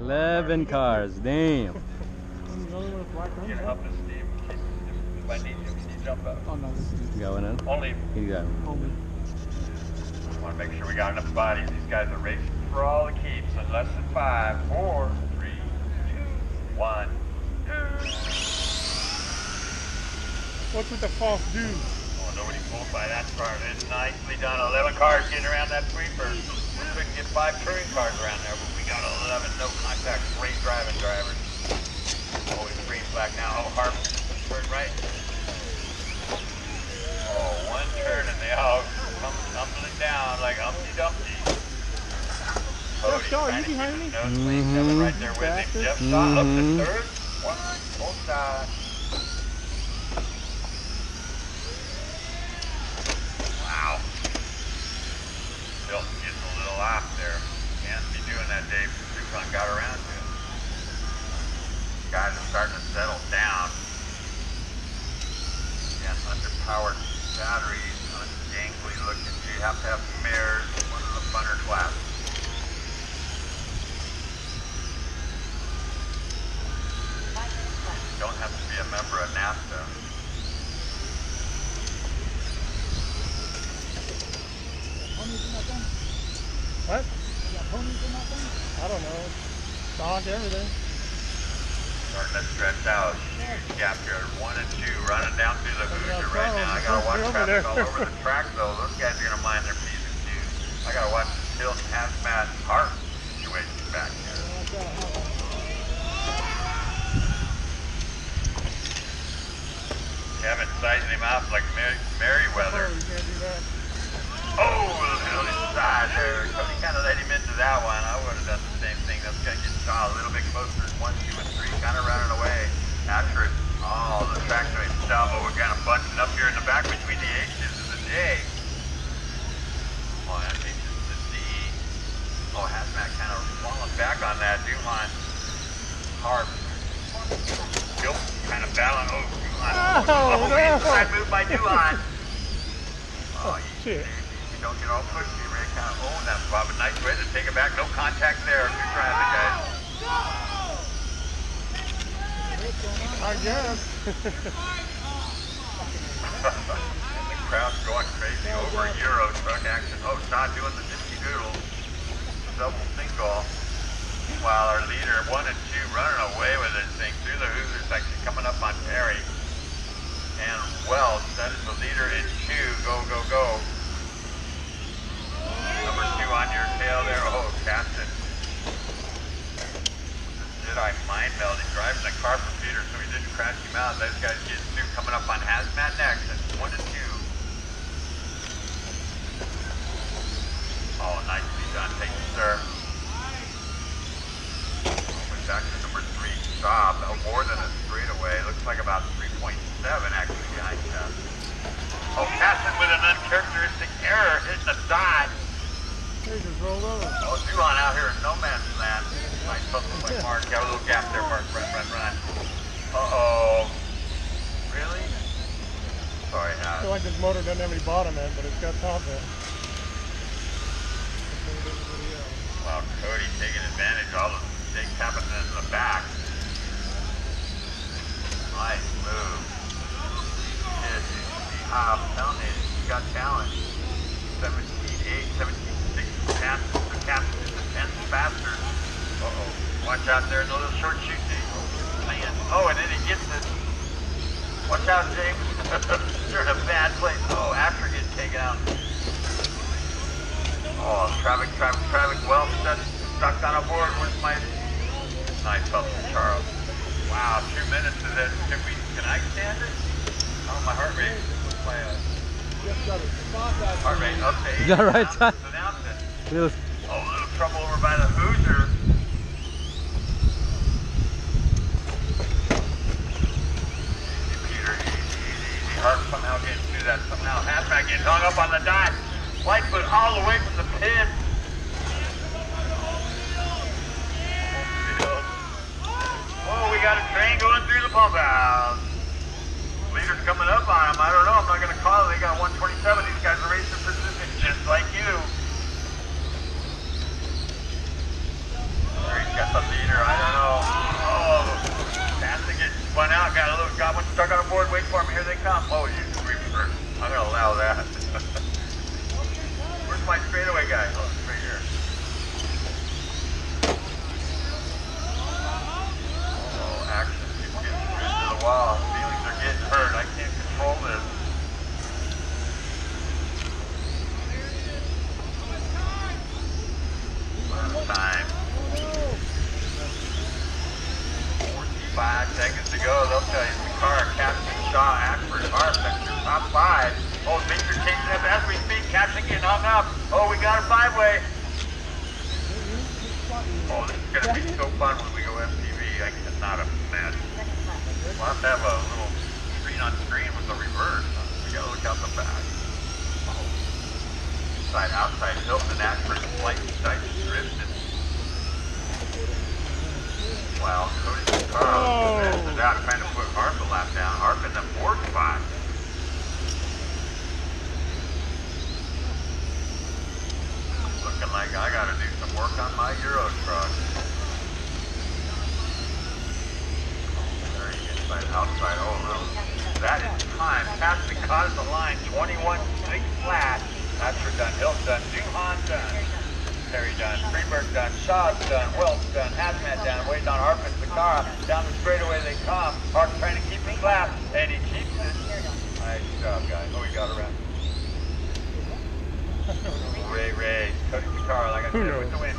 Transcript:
11 cars, damn. Get up and Steve. If I need you, can you jump up? Oh no, this is Going in? Only. You got it. only. Want to make sure we got enough bodies. These guys are racing for all the keeps in less than 5, 4, 3, 2, 1. What's with the false dude? Oh, nobody pulled by that car. It's nicely done. 11 cars getting around that sweeper. We couldn't get 5 touring cars around there, but we got 11 no contact, great driving drivers. Oh, it's green flag now. Oh, Harp, turn right. Oh, one turn and they all come tumbling down like Humpty Dumpty. Jeff Shaw, are you behind me? Kevin right there with him. Jeff Shaw up to third. One, full side. Wow. Bill getting a little off there. Can't be doing that, Dave. Tucson got around to him. Guys are starting to settle down. Again, underpowered batteries, ungangly looking. You have to have mirrors. One of the funner classes. Don't have to be a member of NAFTA. What? I don't know. Stock, everything. Starting to stretch out. Huge gap here. 1 and 2 running down through the Hoosier right now. I gotta watch traffic all over the track though. Those guys are gonna mind their P's and Q's. I gotta watch the Tilt Hazmat Hart situation back here. Kevin sizing him out like Merriweather. Oh, little inside there. Cody kind of let him into that one. I would have done the same thing. That's going to get shot a little bit closer. 1, 2, and 3 kind of running away. After it, oh, the track's stop, but we're kind of bunching up here in the back between the H's and the J. Oh, that makes it the D. Oh, Hazmat kind of falling back on that. Duhan. Hard. Still kind of battling. Oh, Duhan. Oh, no. Inside move by Duhan. Oh, shit. You don't get all pushy. Ray kind of own that spot, but nice way to take it back. No contact there. Good driving, guys. I guess. And the crowd's going crazy over Euro truck action. Oh, Sean doing the Dipsy Doodle. Double single. While our leader, 1 and 2, running away with this thing through the Hoosier section, coming up on Perry. And Welch, that is the leader in 2. Go, go, go. Number 2 on your tail there. Oh, Caston. Jedi mind melding, driving the car for Peter so he didn't crash him out. Those guys getting through, coming up on Hazmat next. That's 1 and 2. Oh, nicely done. Thank you, sir. Went back to number 3, Saab. More than a straightaway. Looks like about 3.7 actually behind him. Oh, Caston with an uncharacteristic error hitting the side. They just rolled over. Oh, Duhan out here in no man's land. Nice hustle by Mark. Got a little gap there, Mark. Run, run, run. Uh-oh. Really? Sorry, I feel like this motor doesn't have any bottom end, but it's got top end. Wow, Cody taking advantage of all the mistakes happening in the back. Nice move. I'm telling you, you got talent. 17.8, 17.6 the captain is the 10th faster. Uh-oh. Watch out there in the little short shoot thing. Oh, and then he gets it. Watch out, James. You're in a bad place. Oh, after getting taken out. Oh, traffic. Well, stuck on a board. Where's my... Nice hustle, Charles. Wow, 2 minutes of this. Can I stand it? Oh, my heart rate. What's my... heart rate up to 8. Is that right, Ty? Oh, a little trouble over by the Hoosier. Easy, Peter. Easy. Hart somehow getting through that. Somehow Hazmat getting hung up on the dot. Lightfoot all the way from the pin. Oh, we got a train going through the pump house. Leader's coming up on him. I don't know. I'm not going to call it. They got 127. These guys are racing for position just like you. There he's got the leader truck on board, wait for them, here they come. Oh, you reverse. I'm going to allow that. Where's my straightaway guy? Oh, it's right here. Oh, action keeps getting screwed to the wall. Feelings are getting hurt. I can't control this. Time. 45 seconds to go. They'll tell you the car. Captain Shaw, Ashford, Harp, that's your top 5. Oh, things are changing up as we speak. Captain getting hung up. Oh, we got a 5-way. Oh, this is going to be so fun when we go MTV. I cannot imagine. We'll have to have a little screen on screen with the reverse. We got to look out the back. Inside, outside, Hilton, Ashford, slightly side drifted. Wow, Cody's car is out trying to put Harp a lap down. Harp in the 4th spot. Looking like I got to do some work on my Euro truck. There, inside, outside. Oh no, that is time. Passing caught at the line. 21.6 flat. Ashford done. Hill done. Duhan done. Terry done, Freeberg done, Shaw's done, Wilkes done, Hazmat done, waiting on Harpin Sakara. Down the straightaway they come. Harp trying to keep his lap, and he keeps it. Nice job, guys. Oh, he got around. Ray, Cody Sakara, like I said, with the win.